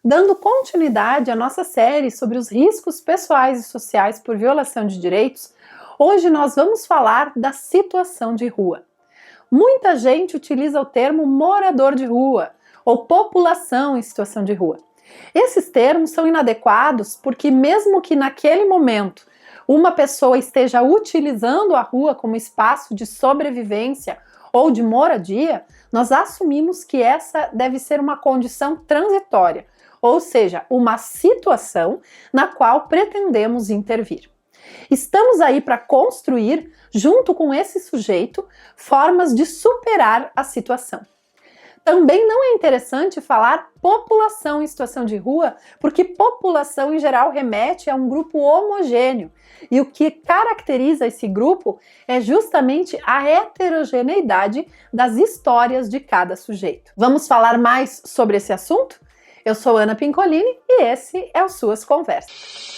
Dando continuidade à nossa série sobre os riscos pessoais e sociais por violação de direitos, hoje nós vamos falar da situação de rua. Muita gente utiliza o termo morador de rua ou população em situação de rua. Esses termos são inadequados porque, mesmo que naquele momento uma pessoa esteja utilizando a rua como espaço de sobrevivência ou de moradia, nós assumimos que essa deve ser uma condição transitória, ou seja, uma situação na qual pretendemos intervir. Estamos aí para construir, junto com esse sujeito, formas de superar a situação. Também não é interessante falar população em situação de rua, porque população em geral remete a um grupo homogêneo, e o que caracteriza esse grupo é justamente a heterogeneidade das histórias de cada sujeito. Vamos falar mais sobre esse assunto? Eu sou Ana Pincolini e esse é o Suas Conversas.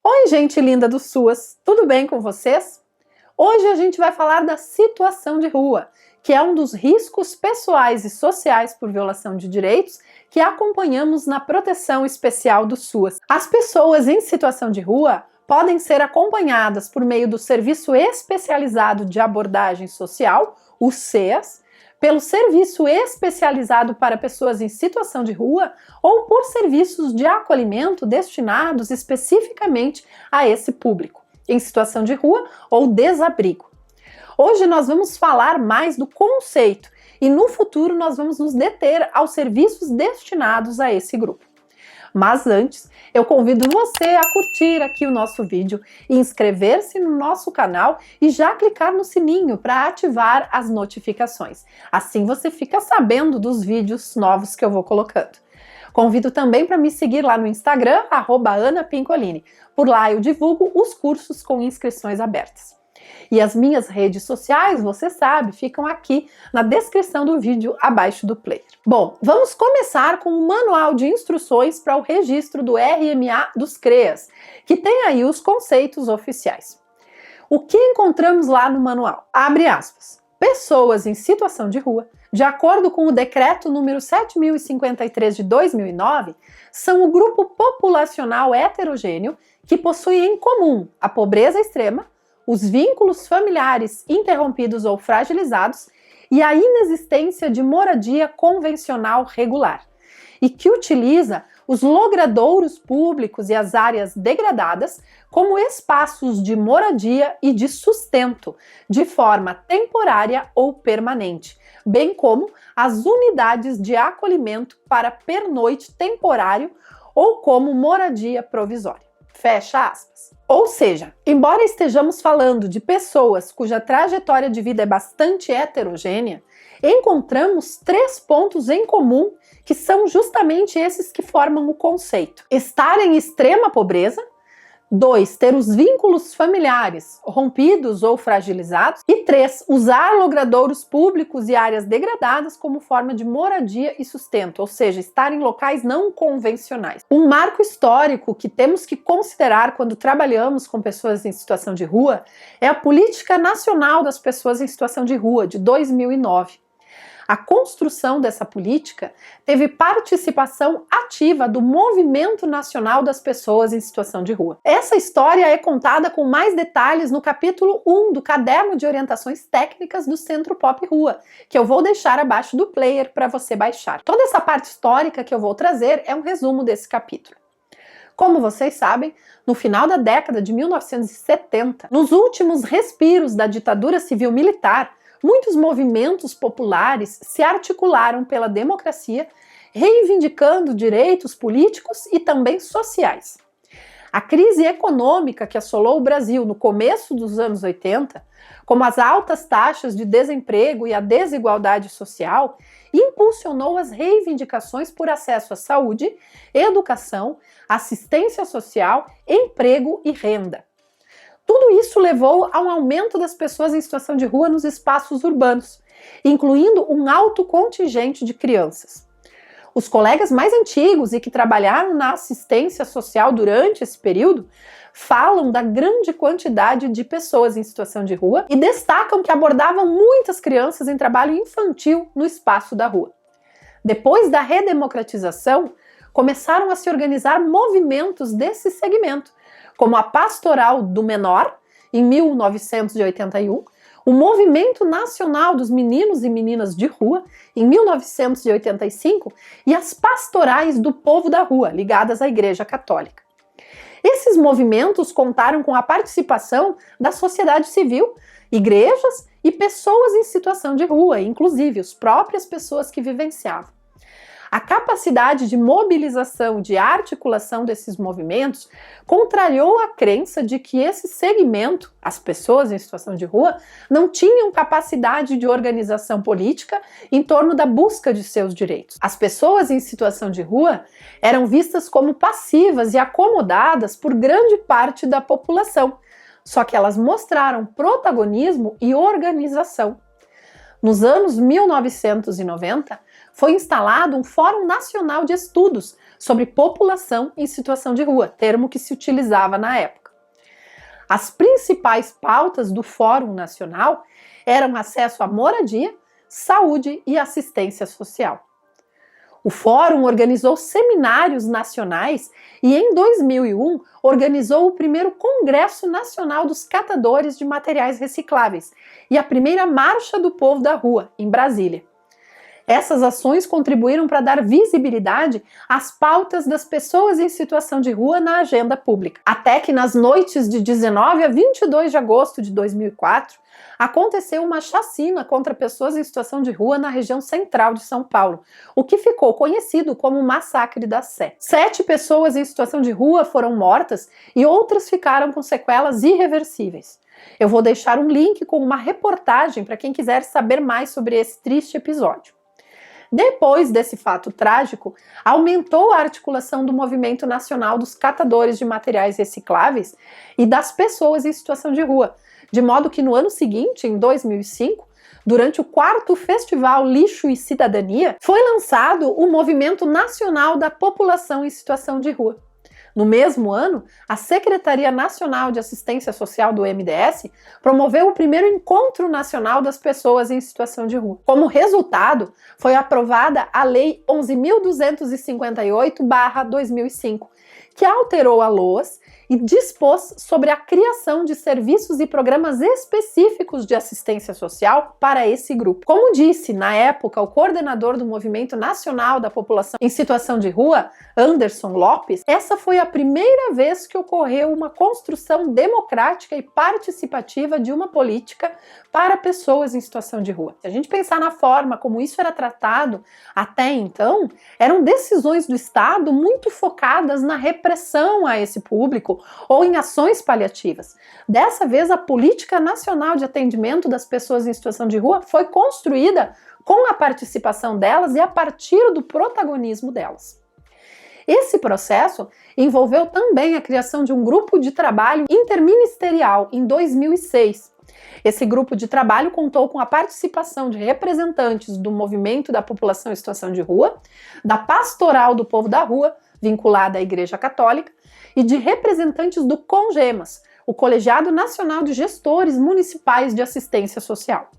Oi, gente linda do Suas, tudo bem com vocês? Hoje a gente vai falar da situação de rua, que é um dos riscos pessoais e sociais por violação de direitos que acompanhamos na proteção especial do SUAS. As pessoas em situação de rua podem ser acompanhadas por meio do Serviço Especializado de Abordagem Social, o SEAS, pelo Serviço Especializado para Pessoas em Situação de Rua ou por serviços de acolhimento destinados especificamente a esse público, em situação de rua ou desabrigo. Hoje nós vamos falar mais do conceito e no futuro nós vamos nos deter aos serviços destinados a esse grupo. Mas antes, eu convido você a curtir aqui o nosso vídeo, inscrever-se no nosso canal e já clicar no sininho para ativar as notificações. Assim você fica sabendo dos vídeos novos que eu vou colocando. Convido também para me seguir lá no Instagram, @AnaPincolini. Por lá eu divulgo os cursos com inscrições abertas. E as minhas redes sociais, você sabe, ficam aqui na descrição do vídeo abaixo do player. Bom, vamos começar com o manual de instruções para o registro do RMA dos CREAS, que tem aí os conceitos oficiais. O que encontramos lá no manual? Abre aspas. Pessoas em situação de rua, de acordo com o decreto número 7053 de 2009, são o grupo populacional heterogêneo que possui em comum a pobreza extrema, os vínculos familiares interrompidos ou fragilizados e a inexistência de moradia convencional regular, e que utiliza os logradouros públicos e as áreas degradadas como espaços de moradia e de sustento, de forma temporária ou permanente, bem como as unidades de acolhimento para pernoite temporário ou como moradia provisória. Fecha aspas. Ou seja, embora estejamos falando de pessoas cuja trajetória de vida é bastante heterogênea, encontramos 3 pontos em comum que são justamente esses que formam o conceito. Estar em extrema pobreza. 2. Ter os vínculos familiares rompidos ou fragilizados. E 3. Usar logradouros públicos e áreas degradadas como forma de moradia e sustento, ou seja, estar em locais não convencionais. Um marco histórico que temos que considerar quando trabalhamos com pessoas em situação de rua é a Política Nacional das Pessoas em Situação de Rua, de 2009. A construção dessa política teve participação ativa do Movimento Nacional das Pessoas em Situação de Rua. Essa história é contada com mais detalhes no capítulo 1 do Caderno de Orientações Técnicas do Centro Pop Rua, que eu vou deixar abaixo do player para você baixar. Toda essa parte histórica que eu vou trazer é um resumo desse capítulo. Como vocês sabem, no final da década de 1970, nos últimos respiros da ditadura civil-militar, muitos movimentos populares se articularam pela democracia, reivindicando direitos políticos e também sociais. A crise econômica que assolou o Brasil no começo dos anos 80, como as altas taxas de desemprego e a desigualdade social, impulsionou as reivindicações por acesso à saúde, educação, assistência social, emprego e renda. Tudo isso levou a um aumento das pessoas em situação de rua nos espaços urbanos, incluindo um alto contingente de crianças. Os colegas mais antigos e que trabalharam na assistência social durante esse período falam da grande quantidade de pessoas em situação de rua e destacam que abordavam muitas crianças em trabalho infantil no espaço da rua. Depois da redemocratização, começaram a se organizar movimentos desse segmento, como a Pastoral do Menor, em 1981, o Movimento Nacional dos Meninos e Meninas de Rua, em 1985, e as Pastorais do Povo da Rua, ligadas à Igreja Católica. Esses movimentos contaram com a participação da sociedade civil, igrejas e pessoas em situação de rua, inclusive as próprias pessoas que vivenciavam. A capacidade de mobilização, de articulação desses movimentos, contrariou a crença de que esse segmento, as pessoas em situação de rua, não tinham capacidade de organização política em torno da busca de seus direitos. As pessoas em situação de rua eram vistas como passivas e acomodadas por grande parte da população, só que elas mostraram protagonismo e organização. Nos anos 1990, foi instalado um Fórum Nacional de Estudos sobre População em Situação de Rua, termo que se utilizava na época. As principais pautas do Fórum Nacional eram acesso à moradia, saúde e assistência social. O Fórum organizou seminários nacionais e, em 2001, organizou o primeiro Congresso Nacional dos Catadores de Materiais Recicláveis e a primeira Marcha do Povo da Rua, em Brasília. Essas ações contribuíram para dar visibilidade às pautas das pessoas em situação de rua na agenda pública. Até que nas noites de 19 a 22 de agosto de 2004, aconteceu uma chacina contra pessoas em situação de rua na região central de São Paulo, o que ficou conhecido como o Massacre da Sé. 7 pessoas em situação de rua foram mortas e outras ficaram com sequelas irreversíveis. Eu vou deixar um link com uma reportagem para quem quiser saber mais sobre esse triste episódio. Depois desse fato trágico, aumentou a articulação do Movimento Nacional dos Catadores de Materiais Recicláveis e das pessoas em situação de rua, de modo que no ano seguinte, em 2005, durante o 4º Festival Lixo e Cidadania, foi lançado o Movimento Nacional da População em Situação de Rua. No mesmo ano, a Secretaria Nacional de Assistência Social do MDS promoveu o primeiro Encontro Nacional das Pessoas em Situação de Rua. Como resultado, foi aprovada a Lei 11.258/2005, que alterou a LOAS e dispôs sobre a criação de serviços e programas específicos de assistência social para esse grupo. Como disse, na época, o coordenador do Movimento Nacional da População em Situação de Rua, Anderson Lopes, essa foi a primeira vez que ocorreu uma construção democrática e participativa de uma política para pessoas em situação de rua. Se a gente pensar na forma como isso era tratado até então, eram decisões do Estado muito focadas na repressão a esse público ou em ações paliativas. Dessa vez, a Política Nacional de Atendimento das Pessoas em Situação de Rua foi construída com a participação delas e a partir do protagonismo delas. Esse processo envolveu também a criação de um grupo de trabalho interministerial em 2006. Esse grupo de trabalho contou com a participação de representantes do Movimento da População em Situação de Rua, da Pastoral do Povo da Rua, vinculada à Igreja Católica, e de representantes do CONGEMAS, o Colegiado Nacional de Gestores Municipais de Assistência Social.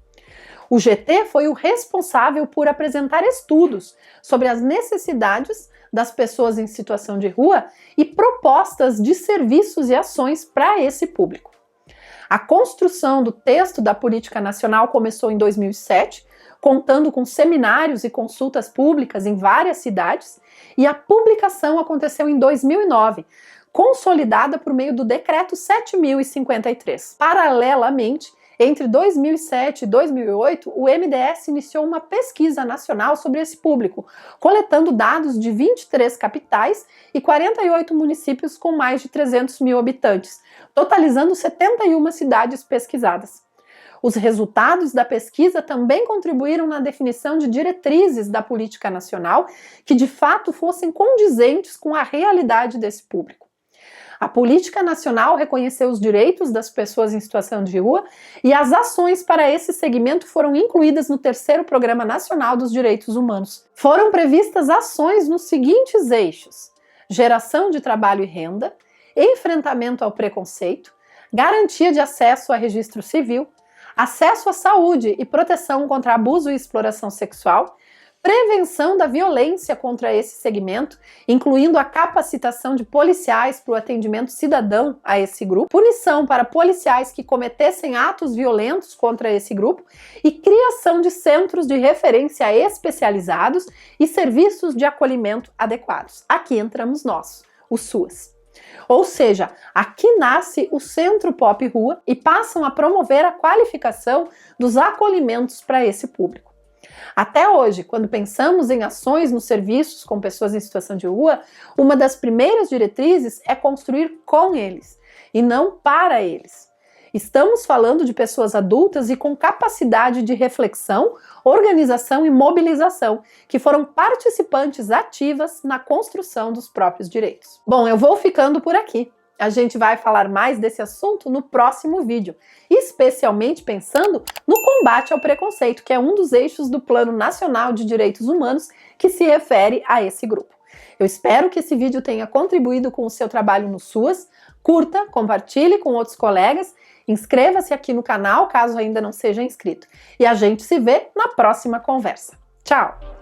O GT foi o responsável por apresentar estudos sobre as necessidades das pessoas em situação de rua e propostas de serviços e ações para esse público. A construção do texto da Política Nacional começou em 2007, contando com seminários e consultas públicas em várias cidades, e a publicação aconteceu em 2009, consolidada por meio do Decreto 7.053. Paralelamente, entre 2007 e 2008, o MDS iniciou uma pesquisa nacional sobre esse público, coletando dados de 23 capitais e 48 municípios com mais de 300 mil habitantes, totalizando 71 cidades pesquisadas. Os resultados da pesquisa também contribuíram na definição de diretrizes da política nacional que de fato fossem condizentes com a realidade desse público. A política nacional reconheceu os direitos das pessoas em situação de rua e as ações para esse segmento foram incluídas no 3º Programa Nacional dos Direitos Humanos. Foram previstas ações nos seguintes eixos: geração de trabalho e renda, enfrentamento ao preconceito, garantia de acesso a registro civil, acesso à saúde e proteção contra abuso e exploração sexual, prevenção da violência contra esse segmento, incluindo a capacitação de policiais para o atendimento cidadão a esse grupo, punição para policiais que cometessem atos violentos contra esse grupo e criação de centros de referência especializados e serviços de acolhimento adequados. Aqui entramos nós, o SUAS. Ou seja, aqui nasce o Centro Pop Rua e passam a promover a qualificação dos acolhimentos para esse público. Até hoje, quando pensamos em ações nos serviços com pessoas em situação de rua, uma das primeiras diretrizes é construir com eles e não para eles. Estamos falando de pessoas adultas e com capacidade de reflexão, organização e mobilização, que foram participantes ativas na construção dos próprios direitos. Bom, eu vou ficando por aqui. A gente vai falar mais desse assunto no próximo vídeo, especialmente pensando no combate ao preconceito, que é um dos eixos do Plano Nacional de Direitos Humanos que se refere a esse grupo. Eu espero que esse vídeo tenha contribuído com o seu trabalho no SUAS. Curta, compartilhe com outros colegas, inscreva-se aqui no canal caso ainda não seja inscrito. E a gente se vê na próxima conversa. Tchau!